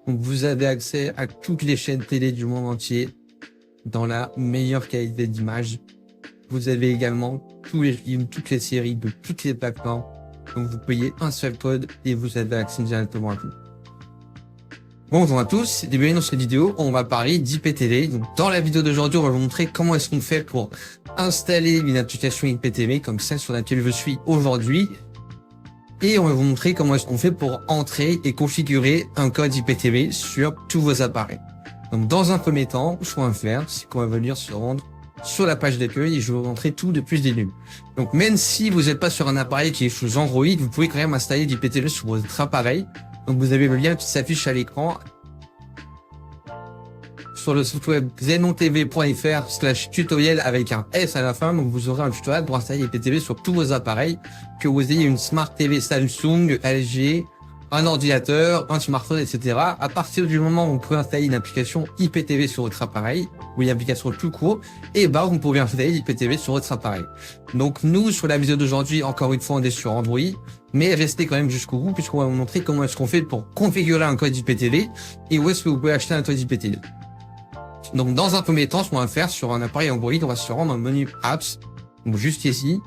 Donc, vous avez accès à toutes les chaînes télé du monde entier dans la meilleure qualité d'image. Vous avez également tous les films, toutes les séries de toutes les plateformes. Donc, vous payez un seul code et vous avez accès directement à tout. Bonjour à tous, et bienvenue dans cette vidéo, on va parler d'IPTV. Donc, dans la vidéo d'aujourd'hui, on va vous montrer comment est-ce qu'on fait pour installer une application IPTV comme celle sur laquelle je suis aujourd'hui. Et on va vous montrer comment est-ce qu'on fait pour entrer et configurer un code IPTV sur tous vos appareils. Donc, dans un premier temps, ce qu'on va faire, c'est qu'on va venir se rendre sur la page d'accueil et je vais vous montrer tout depuis le début. Donc, même si vous n'êtes pas sur un appareil qui est sous Android, vous pouvez quand même installer l'IPTV sur votre appareil. Donc, vous avez le lien qui s'affiche à l'écran sur le site web xenontv.fr/tutoriel avec un S à la fin. Donc, vous aurez un tutoriel pour installer l'IPTV sur tous vos appareils, que vous ayez une Smart TV Samsung, LG, un ordinateur, un smartphone, etc. À partir du moment où vous pouvez installer une application IPTV sur votre appareil, ou une application tout court, et bah, vous pouvez installer l'IPTV sur votre appareil. Donc, nous, sur la vidéo d'aujourd'hui, encore une fois, on est sur Android, mais restez quand même jusqu'au bout, puisqu'on va vous montrer comment est-ce qu'on fait pour configurer un code IPTV, et où est-ce que vous pouvez acheter un code IPTV. Donc, dans un premier temps, ce qu'on va faire sur un appareil Android, on va se rendre dans le menu Apps, donc juste ici,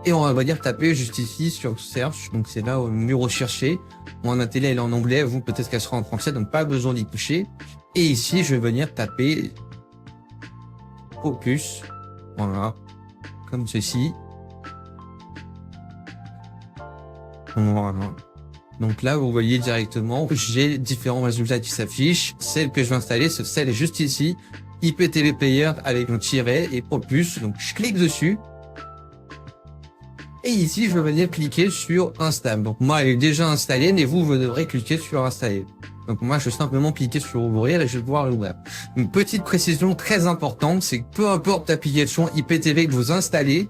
et on va dire taper juste ici sur Search, donc c'est là au menu rechercher. Moi, ma télé elle est en anglais, vous peut-être qu'elle sera en français, donc pas besoin d'y toucher. Et ici, je vais venir taper Opus, voilà, comme ceci. Voilà. Donc là, vous voyez directement, j'ai différents résultats qui s'affichent. Celle que je vais installer, celle est juste ici, IPTV Player avec un tiret et Opus. Donc je clique dessus. Et ici, je vais venir cliquer sur Install. Donc moi, elle est déjà installée, mais vous devrez cliquer sur Installer. Donc moi, je vais simplement cliquer sur Ouvrir et je vais pouvoir l'ouvrir. Une petite précision très importante, c'est que peu importe l'application IPTV que vous installez,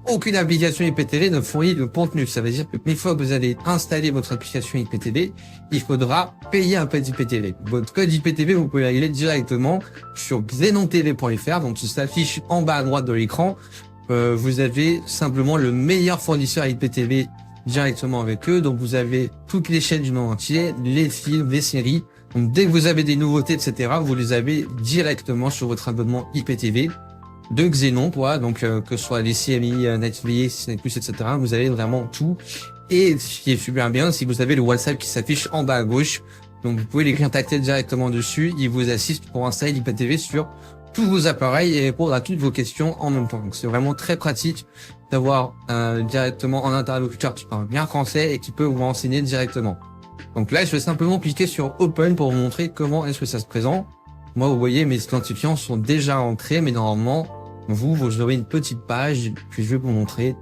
aucune application IPTV ne fournit de contenu. Ça veut dire que une fois que vous allez installer votre application IPTV, il faudra payer un code IPTV. Votre code IPTV, vous pouvez aller directement sur xenontv.fr, donc ça s'affiche en bas à droite de l'écran. Vous avez simplement le meilleur fournisseur IPTV directement avec eux. Donc, vous avez toutes les chaînes du monde entier, les films, les séries. Donc, dès que vous avez des nouveautés, etc., vous les avez directement sur votre abonnement IPTV de Xenon, quoi. Donc, que ce soit les séries, Netflix, Netflix, etc., vous avez vraiment tout. Et ce qui est super bien, c'est que vous avez le WhatsApp qui s'affiche en bas à gauche. Donc, vous pouvez les contacter directement dessus. Ils vous assistent pour installer l'IPTV sur tous vos appareils et répondre à toutes vos questions en même temps. Donc c'est vraiment très pratique d'avoir directement un interlocuteur qui parle bien français et qui peut vous renseigner directement. Donc là, je vais simplement cliquer sur Open pour vous montrer comment est-ce que ça se présente. Moi, vous voyez, mes identifiants sont déjà entrés, mais normalement, vous aurez une petite page que je vais vous montrer.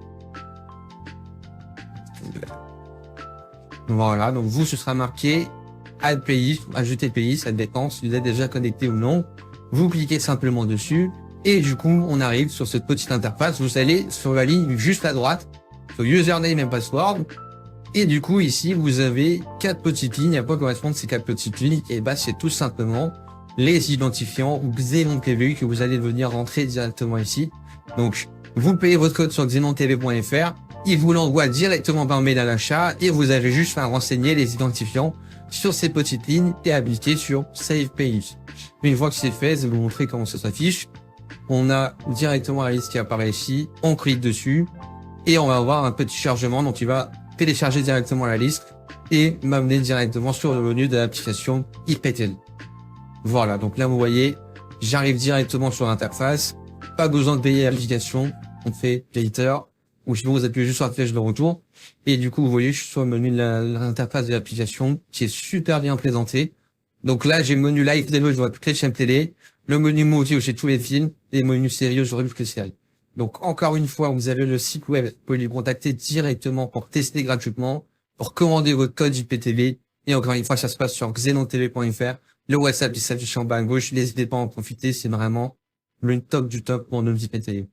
Voilà, donc vous, ce sera marqué Add pays, ajouter pays, ça dépend si vous êtes déjà connecté ou non. Vous cliquez simplement dessus et du coup, on arrive sur cette petite interface. Vous allez sur la ligne juste à droite, sur username et password. Et du coup, ici, vous avez 4 petites lignes. À quoi correspondent ces 4 petites lignes? Et bah, c'est tout simplement les identifiants XenonTV que vous allez venir rentrer directement ici. Donc, vous payez votre code sur xenontv.fr. Il vous l'envoie directement par mail à l'achat et vous avez juste à renseigner les identifiants sur ces petites lignes et appliquer sur Save Page. Une fois que c'est fait, je vais vous montrer comment ça s'affiche. On a directement la liste qui apparaît ici. On clique dessus et on va avoir un petit chargement. Donc, il va télécharger directement la liste et m'amener directement sur le menu de l'application IPTV. Voilà. Donc là, vous voyez, j'arrive directement sur l'interface. Pas besoin de payer l'application. On fait Later. Ou sinon, vous appuyez juste sur la flèche de retour. Et du coup, vous voyez, je suis sur le menu de l'interface de l'application qui est super bien présenté. Donc là, j'ai le menu live télé, je vois toutes les chaînes télé, le menu movie où j'ai tous les films, et le menu série où j'aurai toutes les séries. Donc encore une fois, vous avez le site web, vous pouvez les contacter directement pour tester gratuitement, pour commander votre code IPTV, et encore une fois, ça se passe sur xenontv.fr, le WhatsApp qui s'affiche en bas à gauche, n'hésitez pas à en profiter, c'est vraiment le top du top pour nos IPTV.